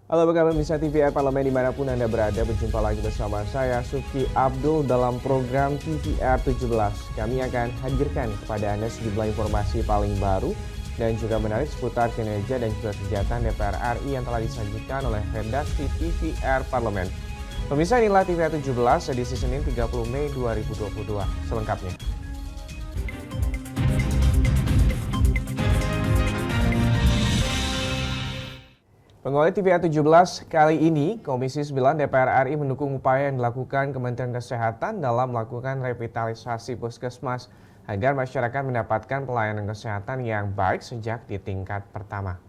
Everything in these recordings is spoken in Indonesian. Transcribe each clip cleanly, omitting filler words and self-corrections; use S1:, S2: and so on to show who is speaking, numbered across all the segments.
S1: Halo, apa kabar pemirsa TVR Parlemen dimanapun Anda berada, berjumpa lagi bersama saya Suki Abdul dalam program TVR 17. Kami akan hadirkan kepada Anda sejumlah informasi paling baru dan juga menarik seputar kinerja dan juga kegiatan DPR RI yang telah disajikan oleh redaksi TVR Parlemen. Pemirsa, inilah TVR 17 edisi Senin 30 Mei 2022. Selengkapnya. Pengawal TVR 17 kali ini, Komisi 9 DPR RI mendukung upaya yang dilakukan Kementerian Kesehatan dalam melakukan revitalisasi puskesmas agar masyarakat mendapatkan pelayanan kesehatan yang baik sejak di tingkat pertama.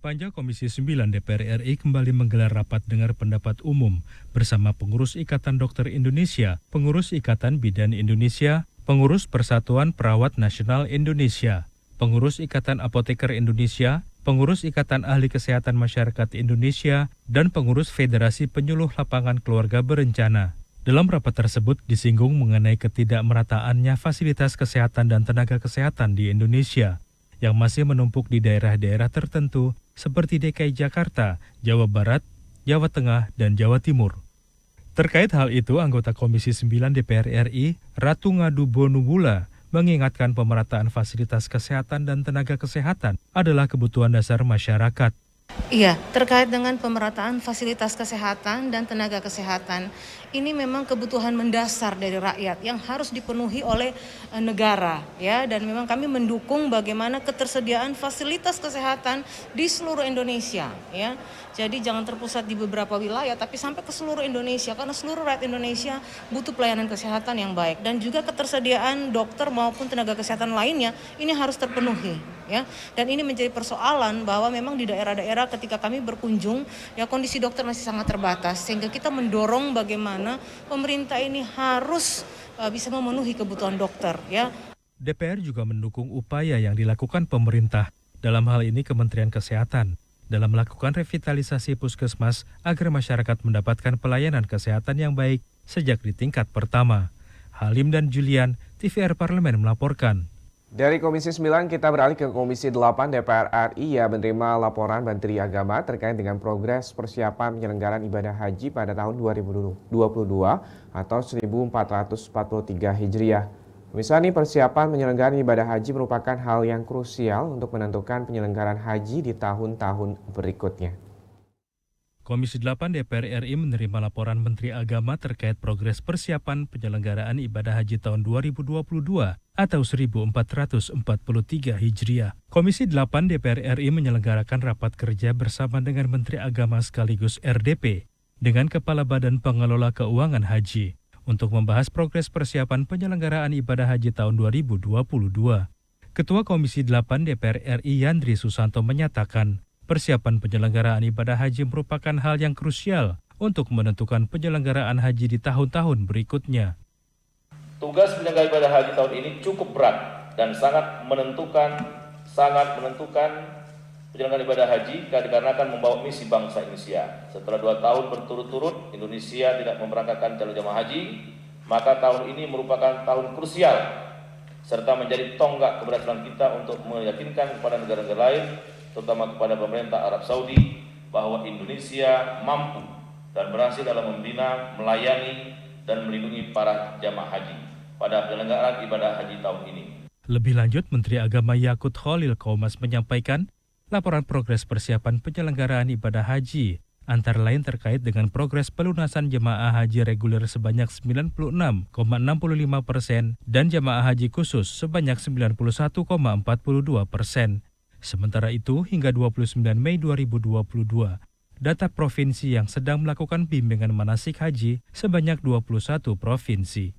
S2: Panja Komisi 9 DPR RI kembali menggelar rapat dengar pendapat umum bersama pengurus Ikatan Dokter Indonesia, pengurus Ikatan Bidan Indonesia, pengurus Persatuan Perawat Nasional Indonesia, pengurus Ikatan Apoteker Indonesia, pengurus Ikatan Ahli Kesehatan Masyarakat Indonesia, dan pengurus Federasi Penyuluh Lapangan Keluarga Berencana. Dalam rapat tersebut disinggung mengenai ketidakmerataannya fasilitas kesehatan dan tenaga kesehatan di Indonesia, yang masih menumpuk di daerah-daerah tertentu seperti DKI Jakarta, Jawa Barat, Jawa Tengah, dan Jawa Timur. Terkait hal itu, anggota Komisi 9 DPR RI, Ratu Ngadu Bonubula, mengingatkan pemerataan fasilitas kesehatan dan tenaga kesehatan adalah kebutuhan dasar masyarakat.
S3: Iya, terkait dengan pemerataan fasilitas kesehatan dan tenaga kesehatan, ini memang kebutuhan mendasar dari rakyat yang harus dipenuhi oleh negara, ya. Dan memang kami mendukung bagaimana ketersediaan fasilitas kesehatan di seluruh Indonesia, ya. Jadi jangan terpusat di beberapa wilayah, tapi sampai ke seluruh Indonesia, karena seluruh rakyat Indonesia butuh pelayanan kesehatan yang baik. Dan juga ketersediaan dokter maupun tenaga kesehatan lainnya, ini harus terpenuhi, ya. Dan ini menjadi persoalan bahwa memang di daerah-daerah ketika kami berkunjung, ya kondisi dokter masih sangat terbatas. Sehingga kita mendorong bagaimana pemerintah ini harus bisa memenuhi kebutuhan dokter, ya.
S2: DPR juga mendukung upaya yang dilakukan pemerintah, dalam hal ini Kementerian Kesehatan, dalam melakukan revitalisasi puskesmas agar masyarakat mendapatkan pelayanan kesehatan yang baik sejak di tingkat pertama. Halim dan Julian, TVR Parlemen melaporkan.
S1: Dari Komisi 9 kita beralih ke Komisi 8 DPR RI yang menerima laporan Menteri Agama terkait dengan progres persiapan penyelenggaraan ibadah haji pada tahun 2022 atau 1443 Hijriah. Misalnya persiapan penyelenggaraan ibadah haji merupakan hal yang krusial untuk menentukan penyelenggaraan haji di tahun-tahun berikutnya.
S2: Komisi 8 DPR RI menerima laporan Menteri Agama terkait progres persiapan penyelenggaraan ibadah haji tahun 2022 atau 1443 Hijriah. Komisi 8 DPR RI menyelenggarakan rapat kerja bersama dengan Menteri Agama sekaligus RDP dengan Kepala Badan Pengelola Keuangan Haji untuk membahas progres persiapan penyelenggaraan ibadah haji tahun 2022. Ketua Komisi 8 DPR RI Yandri Susanto menyatakan, persiapan penyelenggaraan ibadah haji merupakan hal yang krusial untuk menentukan penyelenggaraan haji di tahun-tahun berikutnya.
S4: Tugas penyelenggara ibadah haji tahun ini cukup berat dan sangat menentukan penyelenggaraan ibadah haji dikarenakan membawa misi bangsa Indonesia. Setelah 2 tahun berturut-turut Indonesia tidak memberangkatkan calon jemaah haji, maka tahun ini merupakan tahun krusial serta menjadi tonggak keberhasilan kita untuk meyakinkan kepada negara-negara lain, terutama kepada pemerintah Arab Saudi, bahwa Indonesia mampu dan berhasil dalam membina, melayani, dan melindungi para jamaah haji pada penyelenggaraan ibadah haji tahun ini.
S2: Lebih lanjut, Menteri Agama Yakut Khalil Qaumas menyampaikan laporan progres persiapan penyelenggaraan ibadah haji, antara lain terkait dengan progres pelunasan jemaah haji reguler sebanyak 96,65% dan jemaah haji khusus sebanyak 91,42%. Sementara itu, hingga 29 Mei 2022, data provinsi yang sedang melakukan bimbingan manasik haji sebanyak 21 provinsi.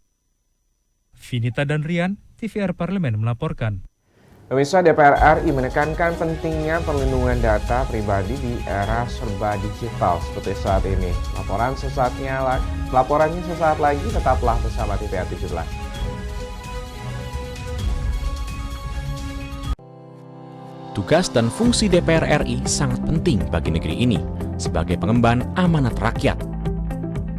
S2: Vinita dan Rian, TVR Parlemen melaporkan.
S1: Pemirsa, DPR RI menekankan pentingnya perlindungan data pribadi di era serba digital seperti saat ini. Laporannya sesaat lagi, tetaplah bersama TVR 17.
S5: Tugas dan fungsi DPR RI sangat penting bagi negeri ini sebagai pengemban amanat rakyat.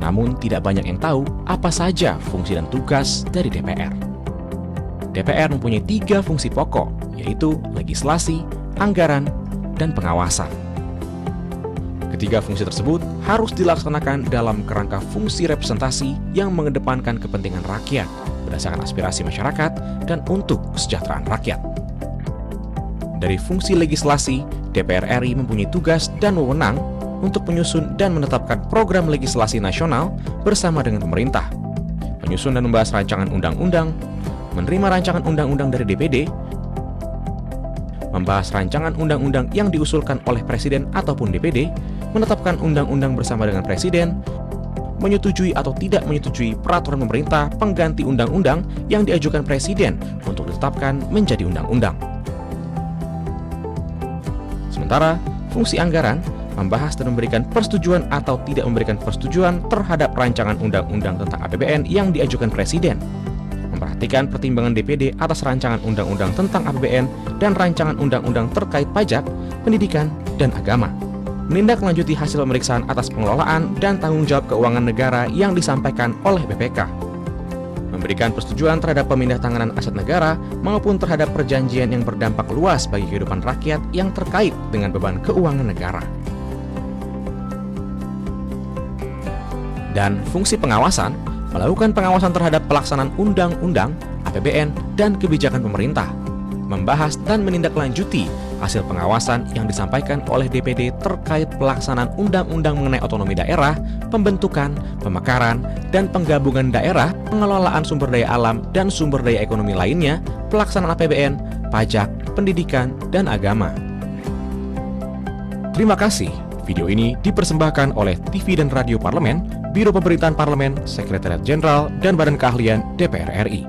S5: Namun tidak banyak yang tahu apa saja fungsi dan tugas dari DPR. DPR mempunyai 3 fungsi pokok, yaitu legislasi, anggaran, dan pengawasan. Ketiga fungsi tersebut harus dilaksanakan dalam kerangka fungsi representasi yang mengedepankan kepentingan rakyat berdasarkan aspirasi masyarakat dan untuk kesejahteraan rakyat. Dari fungsi legislasi, DPR RI mempunyai tugas dan wewenang untuk menyusun dan menetapkan program legislasi nasional bersama dengan pemerintah, menyusun dan membahas rancangan undang-undang, menerima rancangan undang-undang dari DPD, membahas rancangan undang-undang yang diusulkan oleh Presiden ataupun DPD, menetapkan undang-undang bersama dengan Presiden, menyetujui atau tidak menyetujui peraturan pemerintah pengganti undang-undang yang diajukan Presiden untuk ditetapkan menjadi undang-undang. Sementara, fungsi anggaran membahas dan memberikan persetujuan atau tidak memberikan persetujuan terhadap rancangan undang-undang tentang APBN yang diajukan Presiden, memperhatikan pertimbangan DPD atas rancangan undang-undang tentang APBN dan rancangan undang-undang terkait pajak, pendidikan, dan agama, menindaklanjuti hasil pemeriksaan atas pengelolaan dan tanggung jawab keuangan negara yang disampaikan oleh BPK, memberikan persetujuan terhadap pemindahantanganan aset negara maupun terhadap perjanjian yang berdampak luas bagi kehidupan rakyat yang terkait dengan beban keuangan negara. Dan fungsi pengawasan, melakukan pengawasan terhadap pelaksanaan undang-undang, APBN, dan kebijakan pemerintah, membahas dan menindaklanjuti hasil pengawasan yang disampaikan oleh DPD terkait pelaksanaan undang-undang mengenai otonomi daerah, pembentukan, pemekaran, dan penggabungan daerah, pengelolaan sumber daya alam dan sumber daya ekonomi lainnya, pelaksanaan APBN, pajak, pendidikan, dan agama. Terima kasih. Video ini dipersembahkan oleh TV dan Radio Parlemen, Biro Pemerintahan Parlemen, Sekretariat Jenderal, dan Badan Keahlian DPR RI.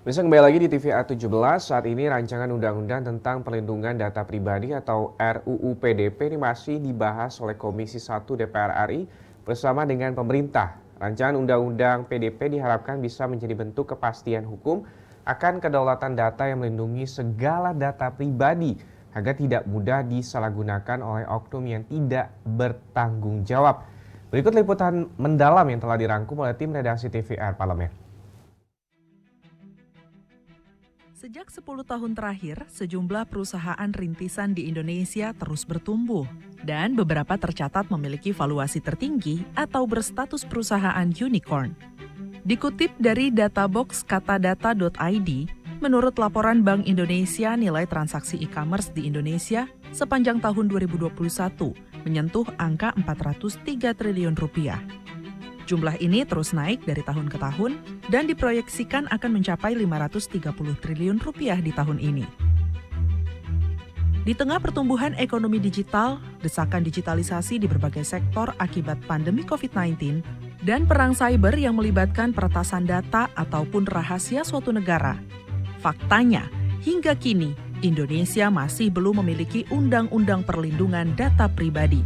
S1: Bisa kembali lagi di TVR 17, saat ini rancangan undang-undang tentang perlindungan data pribadi atau RUU PDP ini masih dibahas oleh Komisi 1 DPR RI bersama dengan pemerintah. Rancangan undang-undang PDP diharapkan bisa menjadi bentuk kepastian hukum akan kedaulatan data yang melindungi segala data pribadi agar tidak mudah disalahgunakan oleh oknum yang tidak bertanggung jawab. Berikut liputan mendalam yang telah dirangkum oleh tim redaksi TVR Parlemen.
S6: Sejak 10 tahun terakhir, sejumlah perusahaan rintisan di Indonesia terus bertumbuh dan beberapa tercatat memiliki valuasi tertinggi atau berstatus perusahaan unicorn. Dikutip dari databox katadata.id, menurut laporan Bank Indonesia, nilai transaksi e-commerce di Indonesia sepanjang tahun 2021 menyentuh angka 403 triliun rupiah. Jumlah ini terus naik dari tahun ke tahun dan diproyeksikan akan mencapai 530 triliun rupiah di tahun ini. Di tengah pertumbuhan ekonomi digital, desakan digitalisasi di berbagai sektor akibat pandemi COVID-19, dan perang cyber yang melibatkan peretasan data ataupun rahasia suatu negara, faktanya, hingga kini Indonesia masih belum memiliki undang-undang perlindungan data pribadi.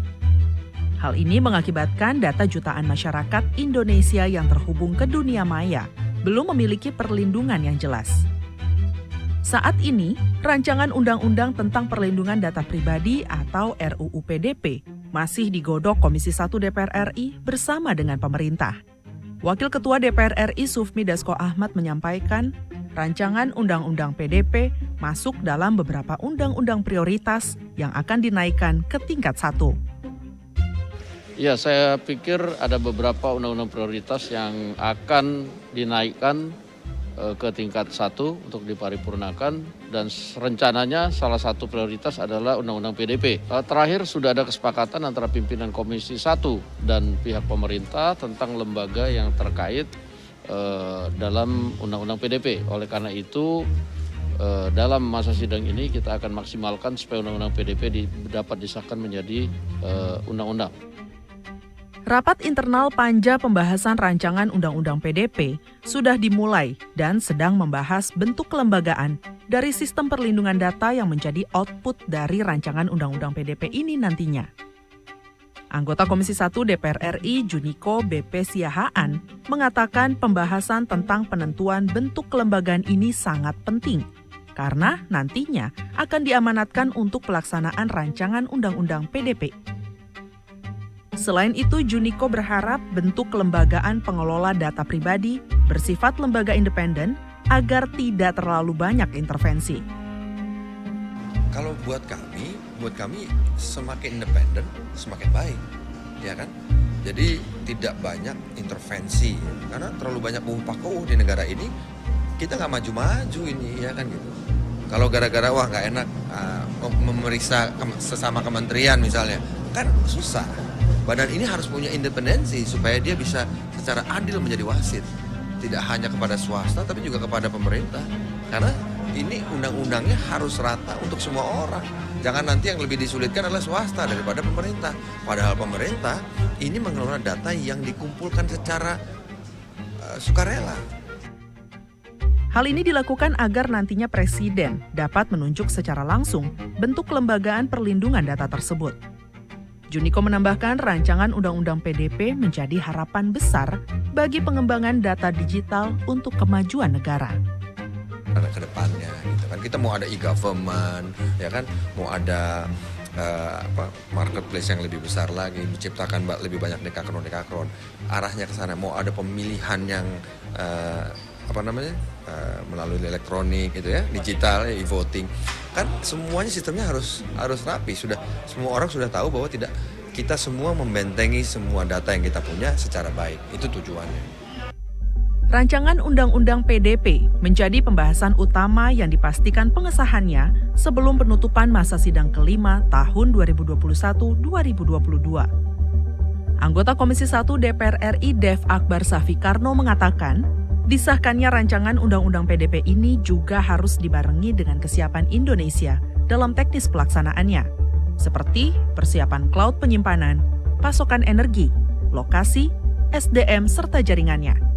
S6: Hal ini mengakibatkan data jutaan masyarakat Indonesia yang terhubung ke dunia maya belum memiliki perlindungan yang jelas. Saat ini, rancangan undang-undang tentang perlindungan data pribadi atau RUU PDP masih digodok Komisi 1 DPR RI bersama dengan pemerintah. Wakil Ketua DPR RI Sufmi Dasko Ahmad menyampaikan, rancangan undang-undang PDP masuk dalam beberapa undang-undang prioritas yang akan dinaikkan ke tingkat 1.
S7: Ya, saya pikir ada beberapa undang-undang prioritas yang akan dinaikkan ke tingkat 1 untuk diparipurnakan, dan rencananya salah satu prioritas adalah undang-undang PDP. Terakhir sudah ada kesepakatan antara pimpinan Komisi 1 dan pihak pemerintah tentang lembaga yang terkait dalam undang-undang PDP. Oleh karena itu dalam masa sidang ini kita akan maksimalkan supaya undang-undang PDP dapat disahkan menjadi undang-undang.
S6: Rapat internal Panja pembahasan rancangan Undang-Undang PDP sudah dimulai dan sedang membahas bentuk kelembagaan dari sistem perlindungan data yang menjadi output dari rancangan Undang-Undang PDP ini nantinya. Anggota Komisi 1 DPR RI Juniko BP Siahaan mengatakan pembahasan tentang penentuan bentuk kelembagaan ini sangat penting karena nantinya akan diamanatkan untuk pelaksanaan rancangan Undang-Undang PDP. Selain itu, Juniko berharap bentuk kelembagaan pengelola data pribadi bersifat lembaga independen agar tidak terlalu banyak intervensi.
S8: Kalau buat kami semakin independen semakin baik, ya kan? Jadi tidak banyak intervensi, karena terlalu banyak umpah-umpah di negara ini, kita nggak maju-maju ini, ya kan gitu. Kalau gara-gara wah nggak enak memeriksa sesama kementerian misalnya, kan susah. Badan ini harus punya independensi supaya dia bisa secara adil menjadi wasit, tidak hanya kepada swasta tapi juga kepada pemerintah. Karena ini undang-undangnya harus rata untuk semua orang. Jangan nanti yang lebih disulitkan adalah swasta daripada pemerintah. Padahal pemerintah ini mengelola data yang dikumpulkan secara sukarela.
S6: Hal ini dilakukan agar nantinya Presiden dapat menunjuk secara langsung bentuk kelembagaan perlindungan data tersebut. Juniko menambahkan rancangan Undang-Undang PDP menjadi harapan besar bagi pengembangan data digital untuk kemajuan negara.
S8: Ke depannya gitu kan, kita mau ada e-government, ya kan, mau ada marketplace yang lebih besar lagi, menciptakan lebih banyak dekakron. Arahnya ke sana, mau ada pemilihan yang melalui elektronik gitu ya, digital, e-voting. Kan semuanya sistemnya harus rapi. Semua orang sudah tahu bahwa kita semua membentengi semua data yang kita punya secara baik. Itu tujuannya.
S6: Rancangan Undang-Undang PDP menjadi pembahasan utama yang dipastikan pengesahannya sebelum penutupan masa sidang kelima tahun 2021-2022. Anggota Komisi 1 DPR RI Dev Akbar Safikarno mengatakan, disahkannya rancangan Undang-Undang PDP ini juga harus dibarengi dengan kesiapan Indonesia dalam teknis pelaksanaannya, seperti persiapan cloud penyimpanan, pasokan energi, lokasi, SDM, serta jaringannya.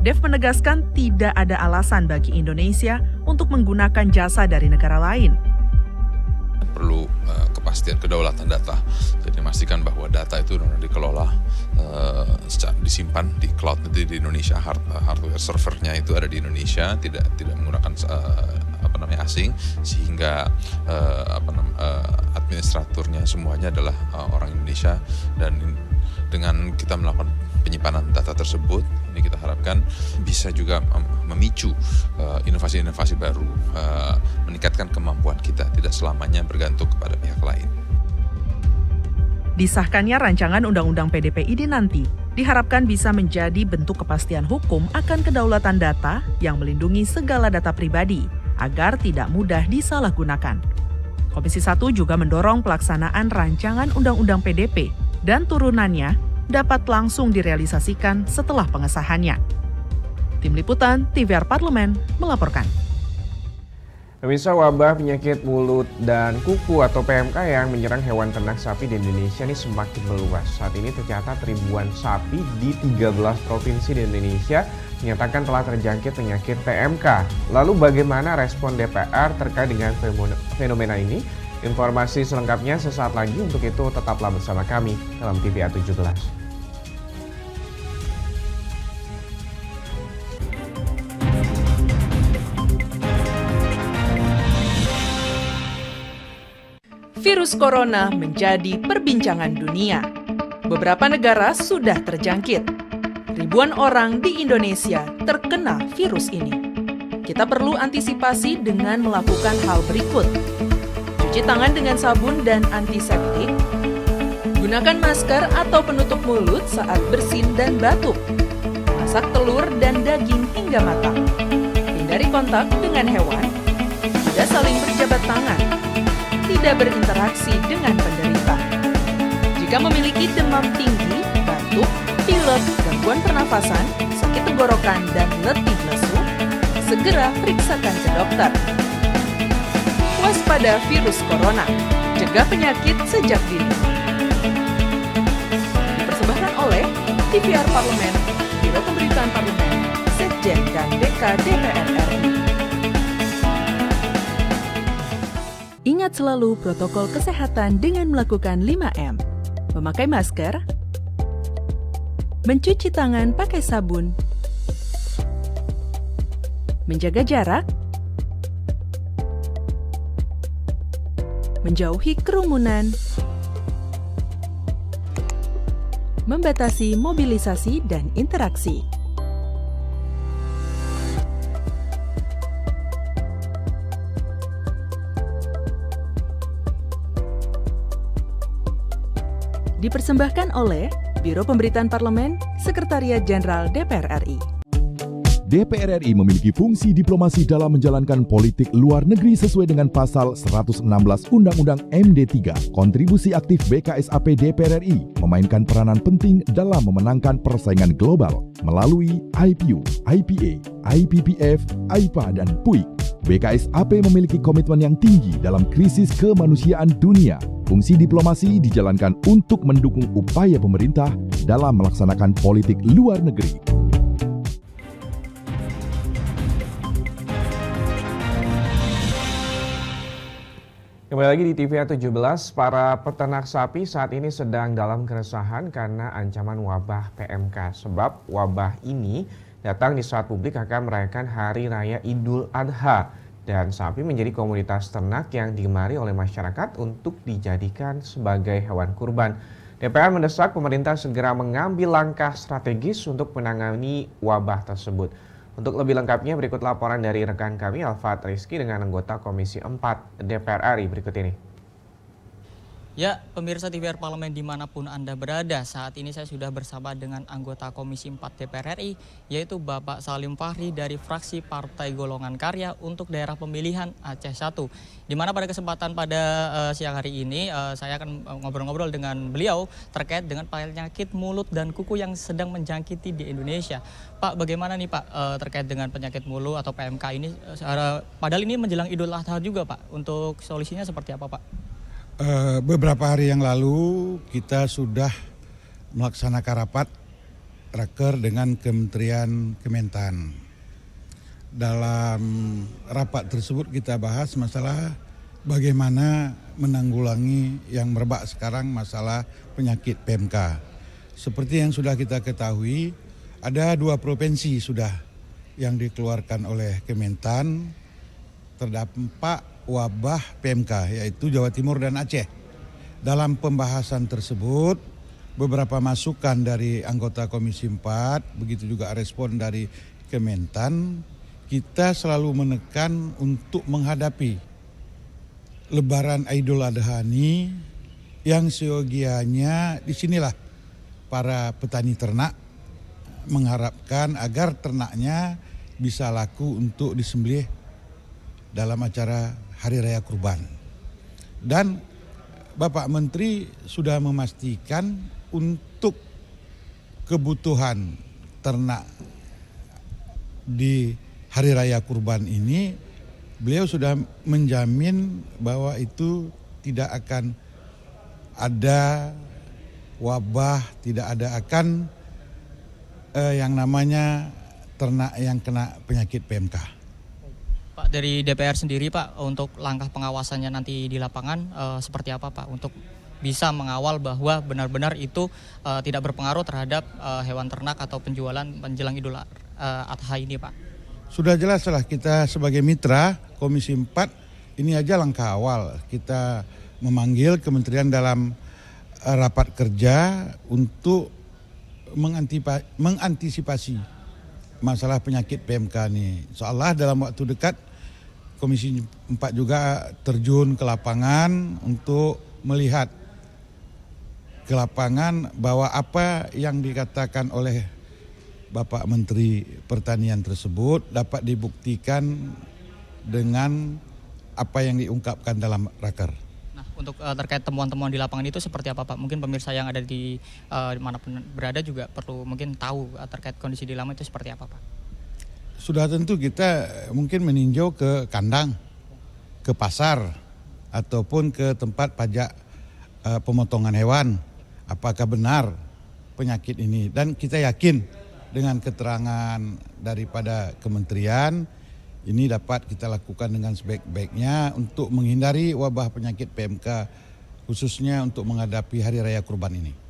S6: Dev menegaskan tidak ada alasan bagi Indonesia untuk menggunakan jasa dari negara lain.
S9: Perlu kepastian kedaulatan data, jadi memastikan bahwa data itu dikelola, disimpan di cloud itu di Indonesia, hardware servernya itu ada di Indonesia, tidak menggunakan asing, sehingga administraturnya semuanya adalah orang Indonesia. Dan dengan kita melakukan penyimpanan data tersebut, ini kita harapkan bisa juga memicu inovasi-inovasi baru, meningkatkan kemampuan kita, tidak selamanya bergantung kepada pihak lain.
S6: Disahkannya rancangan Undang-Undang PDP ini nanti diharapkan bisa menjadi bentuk kepastian hukum akan kedaulatan data yang melindungi segala data pribadi agar tidak mudah disalahgunakan. Komisi 1 juga mendorong pelaksanaan rancangan Undang-Undang PDP dan turunannya dapat langsung direalisasikan setelah pengesahannya. Tim Liputan TVR Parlemen melaporkan.
S1: Pemirsa, wabah penyakit mulut dan kuku atau PMK yang menyerang hewan ternak sapi di Indonesia ini semakin meluas. Saat ini tercatat ribuan sapi di 13 provinsi di Indonesia menyatakan telah terjangkit penyakit PMK. Lalu bagaimana respon DPR terkait dengan fenomena ini? Informasi selengkapnya sesaat lagi, untuk itu tetaplah bersama kami dalam TVR 17.
S6: Virus corona menjadi perbincangan dunia. Beberapa negara sudah terjangkit. Ribuan orang di Indonesia terkena virus ini. Kita perlu antisipasi dengan melakukan hal berikut. Cuci tangan dengan sabun dan antiseptik. Gunakan masker atau penutup mulut saat bersin dan batuk. Masak telur dan daging hingga matang. Hindari kontak dengan hewan. Tidak saling berjabat tangan. Tidak berinteraksi dengan penderita. Jika memiliki demam tinggi, batuk, pilek, gangguan pernafasan, sakit tenggorokan, dan letih lesu, segera periksakan ke dokter. Waspada virus corona, cegah penyakit sejak dini. Dipersembahkan oleh TVR Parlemen, Biro Pemberitaan Parlemen, Sekjen dan DK DPR RI. Ingat selalu protokol kesehatan dengan melakukan 5M. Memakai masker, mencuci tangan pakai sabun, menjaga jarak, menjauhi kerumunan, membatasi mobilisasi dan interaksi. Dipersembahkan oleh Biro Pemberitaan Parlemen, Sekretariat Jenderal DPR RI.
S10: DPR RI memiliki fungsi diplomasi dalam menjalankan politik luar negeri sesuai dengan pasal 116 Undang-Undang MD3. Kontribusi aktif BKSAP DPR RI memainkan peranan penting dalam memenangkan persaingan global melalui IPU, IPA, IPPF, AIPA, dan PUIK. BKSAP memiliki komitmen yang tinggi dalam krisis kemanusiaan dunia. Fungsi diplomasi dijalankan untuk mendukung upaya pemerintah dalam melaksanakan politik luar negeri.
S1: Kembali lagi di TVR 17, para peternak sapi saat ini sedang dalam keresahan karena ancaman wabah PMK. Sebab wabah ini datang di saat publik akan merayakan Hari Raya Idul Adha. Dan sapi menjadi komoditas ternak yang digemari oleh masyarakat untuk dijadikan sebagai hewan kurban. DPR mendesak pemerintah segera mengambil langkah strategis untuk menangani wabah tersebut. Untuk lebih lengkapnya berikut laporan dari rekan kami Alfat Rizky dengan anggota Komisi 4 DPR RI berikut ini.
S11: Ya, pemirsa TVR Parlemen dimanapun Anda berada, saat ini saya sudah bersama dengan anggota Komisi 4 DPR RI, yaitu Bapak Salim Fahri dari fraksi Partai Golongan Karya untuk daerah pemilihan Aceh 1. Di mana pada kesempatan pada siang hari ini, saya akan ngobrol-ngobrol dengan beliau terkait dengan penyakit mulut dan kuku yang sedang menjangkiti di Indonesia. Pak, bagaimana nih Pak terkait dengan penyakit mulut atau PMK ini? Padahal ini menjelang Idul Adha juga Pak, untuk solusinya seperti apa Pak?
S12: Beberapa hari yang lalu kita sudah melaksanakan raker dengan Kementerian Kementan. Dalam rapat tersebut kita bahas masalah bagaimana menanggulangi yang merebak sekarang masalah penyakit PMK. Seperti yang sudah kita ketahui, ada 2 provinsi sudah yang dikeluarkan oleh Kementan terdampak wabah PMK, yaitu Jawa Timur dan Aceh. Dalam pembahasan tersebut, beberapa masukan dari anggota Komisi 4, begitu juga respon dari Kementan, kita selalu menekan untuk menghadapi Lebaran Idul Adha ini yang seyogianya disinilah para petani ternak mengharapkan agar ternaknya bisa laku untuk disembelih dalam acara Hari Raya Kurban. Dan Bapak Menteri sudah memastikan untuk kebutuhan ternak di Hari Raya Kurban ini, beliau sudah menjamin bahwa itu tidak akan ada wabah, tidak ada akan yang namanya ternak yang kena penyakit PMK.
S11: Pak, dari DPR sendiri Pak, untuk langkah pengawasannya nanti di lapangan seperti apa Pak? Untuk bisa mengawal bahwa benar-benar itu tidak berpengaruh terhadap hewan ternak atau penjualan menjelang Idul Adha ini Pak?
S12: Sudah jelas lah kita sebagai mitra Komisi 4, ini aja langkah awal. Kita memanggil kementerian dalam rapat kerja untuk mengantisipasi masalah penyakit PMK ini. Insyaallah dalam waktu dekat Komisi 4 juga terjun ke lapangan untuk melihat ke lapangan bahwa apa yang dikatakan oleh Bapak Menteri Pertanian tersebut dapat dibuktikan dengan apa yang diungkapkan dalam raker.
S11: Nah, untuk terkait temuan-temuan di lapangan itu seperti apa Pak? Mungkin pemirsa yang ada di manapun berada juga perlu mungkin tahu terkait kondisi di lapangan itu seperti apa Pak?
S12: Sudah tentu kita mungkin meninjau ke kandang, ke pasar, ataupun ke tempat pajak pemotongan hewan. Apakah benar penyakit ini? Dan kita yakin dengan keterangan daripada kementerian, ini dapat kita lakukan dengan sebaik-baiknya untuk menghindari wabah penyakit PMK, khususnya untuk menghadapi Hari Raya Kurban ini.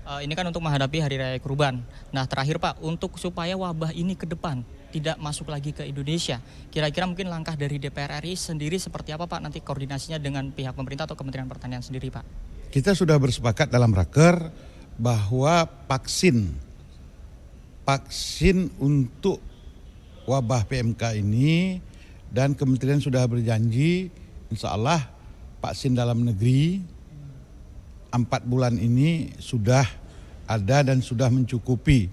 S11: Ini kan untuk menghadapi Hari Raya Kurban. Nah terakhir Pak, untuk supaya wabah ini ke depan tidak masuk lagi ke Indonesia, kira-kira mungkin langkah dari DPR RI sendiri seperti apa Pak? Nanti koordinasinya dengan pihak pemerintah atau Kementerian Pertanian sendiri Pak?
S12: Kita sudah bersepakat dalam raker bahwa vaksin untuk wabah PMK ini, dan kementerian sudah berjanji insya Allah vaksin dalam negeri 4 bulan ini sudah ada dan sudah mencukupi.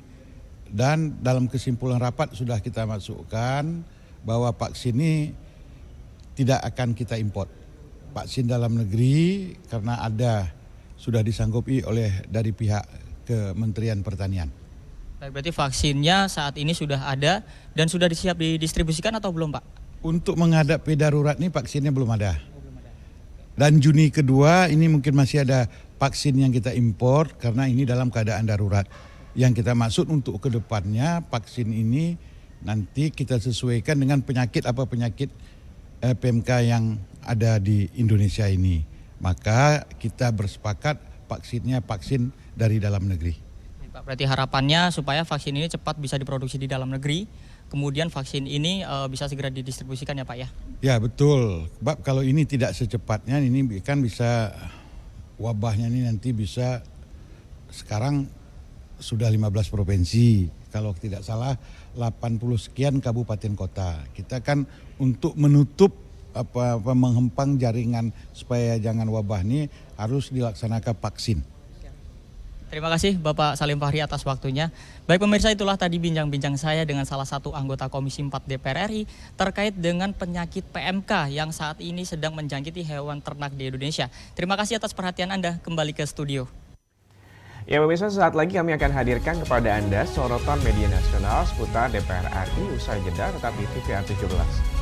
S12: Dan dalam kesimpulan rapat sudah kita masukkan bahwa vaksin ini tidak akan kita import. Vaksin dalam negeri karena sudah disanggupi dari pihak Kementerian Pertanian.
S11: Baik, berarti vaksinnya saat ini sudah ada dan sudah siap didistribusikan atau belum, Pak? Untuk
S12: menghadapi darurat ini vaksinnya belum ada. Dan Juni kedua ini mungkin masih ada vaksin yang kita impor karena ini dalam keadaan darurat. Yang kita maksud untuk kedepannya vaksin ini nanti kita sesuaikan dengan penyakit PMK yang ada di Indonesia ini. Maka kita bersepakat vaksinnya vaksin dari dalam negeri.
S11: Pak, berarti harapannya supaya vaksin ini cepat bisa diproduksi di dalam negeri, kemudian vaksin ini bisa segera didistribusikan ya Pak ya?
S12: Ya betul, sebab kalau ini tidak secepatnya ini kan bisa wabahnya ini nanti bisa sekarang sudah 15 provinsi, kalau tidak salah 80 sekian kabupaten kota. Kita kan untuk menutup menghempang jaringan supaya jangan wabah ini harus dilaksanakan vaksin.
S11: Terima kasih Bapak Salim Fahri atas waktunya. Baik pemirsa, itulah tadi bincang-bincang saya dengan salah satu anggota Komisi 4 DPR RI terkait dengan penyakit PMK yang saat ini sedang menjangkiti hewan ternak di Indonesia. Terima kasih atas perhatian Anda, kembali ke studio.
S1: Ya pemirsa, saat lagi kami akan hadirkan kepada Anda sorotan media nasional seputar DPR RI usai jeda, tetap di TVR 17.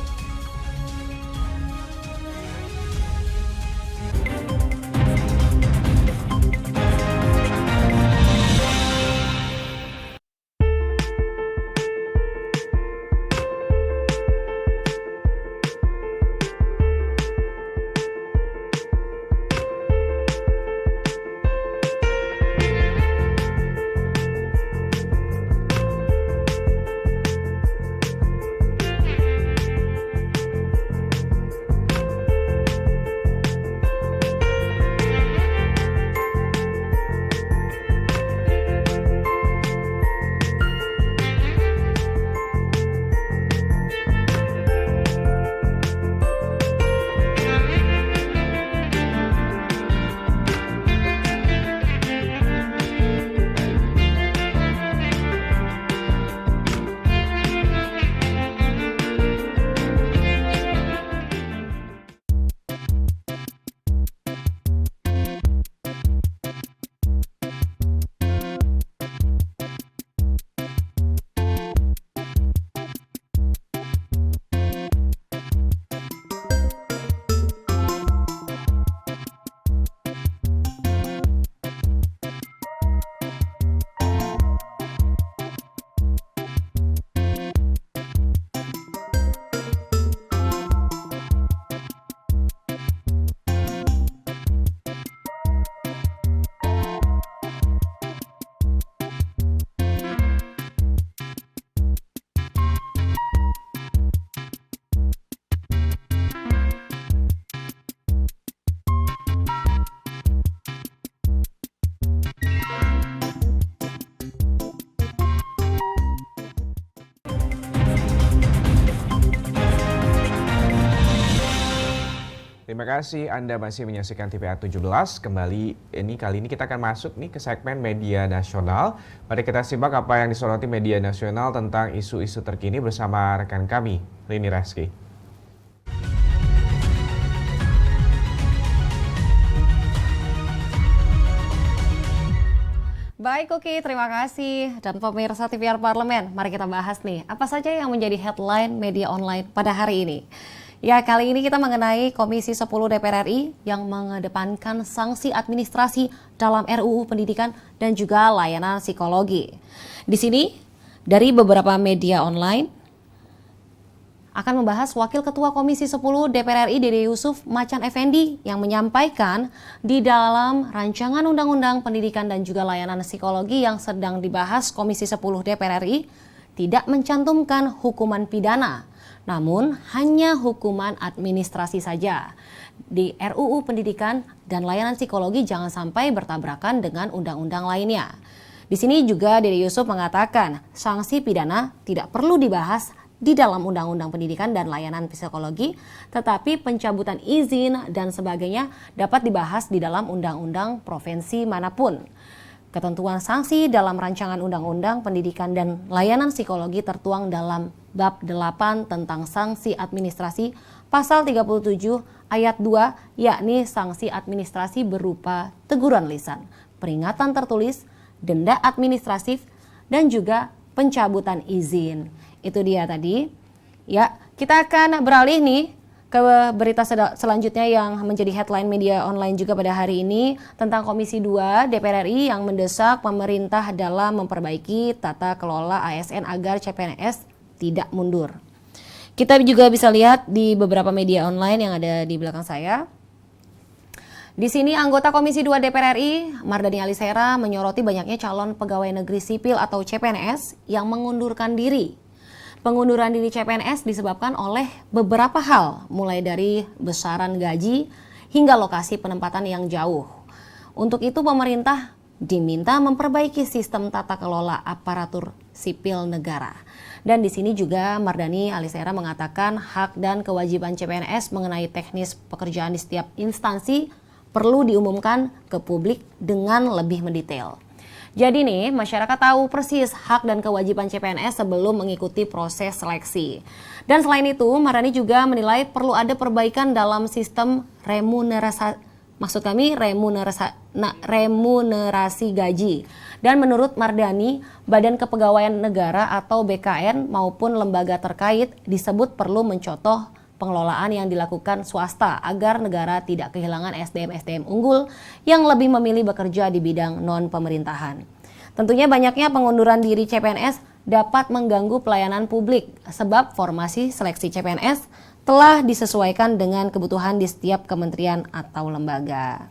S1: Terima kasih Anda masih menyaksikan TVR 17. Kali ini kita akan masuk ke segmen media nasional. Mari kita simak apa yang disoroti media nasional tentang isu-isu terkini bersama rekan kami, Rini Reski.
S13: Baik, oke, terima kasih. Dan pemirsa TVR Parlemen, mari kita bahas apa saja yang menjadi headline media online pada hari ini. Ya, kali ini kita mengenai Komisi 10 DPR RI yang mengedepankan sanksi administrasi dalam RUU Pendidikan dan juga layanan psikologi. Di sini, dari beberapa media online, akan membahas Wakil Ketua Komisi 10 DPR RI Dede Yusuf Macan Effendi yang menyampaikan di dalam rancangan Undang-Undang Pendidikan dan juga layanan psikologi yang sedang dibahas Komisi 10 DPR RI tidak mencantumkan hukuman pidana, namun hanya hukuman administrasi saja. Di RUU Pendidikan dan Layanan Psikologi jangan sampai bertabrakan dengan undang-undang lainnya. Di sini juga Dede Yusuf mengatakan sanksi pidana tidak perlu dibahas di dalam Undang-Undang Pendidikan dan Layanan Psikologi, tetapi pencabutan izin dan sebagainya dapat dibahas di dalam undang-undang provinsi manapun. Ketentuan sanksi dalam rancangan Undang-Undang Pendidikan dan Layanan Psikologi tertuang dalam bab 8 tentang sanksi administrasi pasal 37 ayat 2, yakni sanksi administrasi berupa teguran lisan, peringatan tertulis, denda administratif, dan juga pencabutan izin. Itu dia tadi. Ya, kita akan beralih nih ke berita selanjutnya yang menjadi headline media online juga pada hari ini tentang Komisi 2 DPR RI yang mendesak pemerintah dalam memperbaiki tata kelola ASN agar CPNS tidak mundur. Kita juga bisa lihat di beberapa media online yang ada di belakang saya. Di sini anggota Komisi 2 DPR RI, Mardani Alisera, menyoroti banyaknya calon pegawai negeri sipil atau CPNS yang mengundurkan diri. Pengunduran diri CPNS disebabkan oleh beberapa hal, mulai dari besaran gaji hingga lokasi penempatan yang jauh. Untuk itu pemerintah diminta memperbaiki sistem tata kelola aparatur sipil negara. Dan di sini juga Mardani Alisera mengatakan hak dan kewajiban CPNS mengenai teknis pekerjaan di setiap instansi perlu diumumkan ke publik dengan lebih mendetail. Jadi nih, masyarakat tahu persis hak dan kewajiban CPNS sebelum mengikuti proses seleksi. Dan selain itu, Mardani juga menilai perlu ada perbaikan dalam sistem remunerasi gaji. Dan menurut Mardani, Badan Kepegawaian Negara atau BKN maupun lembaga terkait disebut perlu mencontoh pengelolaan yang dilakukan swasta agar negara tidak kehilangan SDM-SDM unggul yang lebih memilih bekerja di bidang non-pemerintahan. Tentunya banyaknya pengunduran diri CPNS dapat mengganggu pelayanan publik sebab formasi seleksi CPNS telah disesuaikan dengan kebutuhan di setiap kementerian atau lembaga.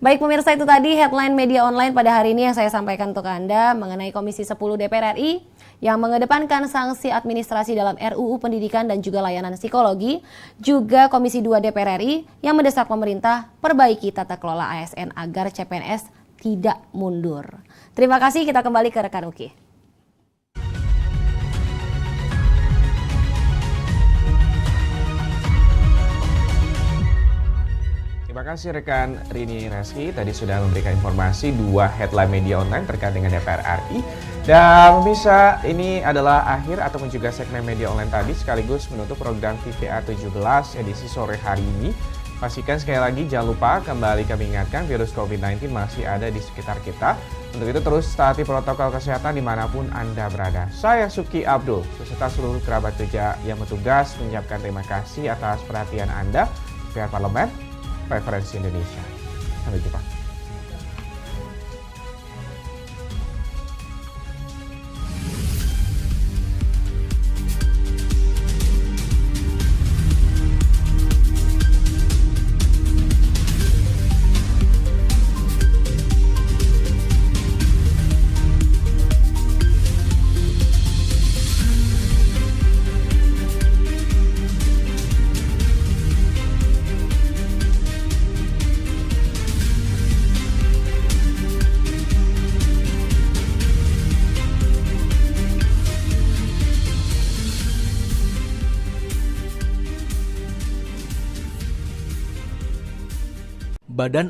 S13: Baik pemirsa, itu tadi headline media online pada hari ini yang saya sampaikan untuk Anda mengenai Komisi 10 DPR RI yang mengedepankan sanksi administrasi dalam RUU Pendidikan dan juga Layanan Psikologi, juga Komisi 2 DPR RI yang mendesak pemerintah perbaiki tata kelola ASN agar CPNS tidak mundur. Terima kasih, kita kembali ke rekan Uki.
S1: Terima kasih rekan Rini Reski, tadi sudah memberikan informasi 2 headline media online terkait dengan DPR RI. Dan pemirsa, ini adalah akhir ataupun juga segmen media online tadi sekaligus menutup program TVR 17 edisi sore hari ini. Pastikan sekali lagi jangan lupa kembali kami ingatkan virus COVID-19 masih ada di sekitar kita. Untuk itu terus taati protokol kesehatan dimanapun Anda berada. Saya Suki Abdul, beserta seluruh kerabat kerja yang bertugas mengucapkan terima kasih atas perhatian Anda. TVR Parlemen, Referensi Indonesia. Sampai jumpa.
S14: Badan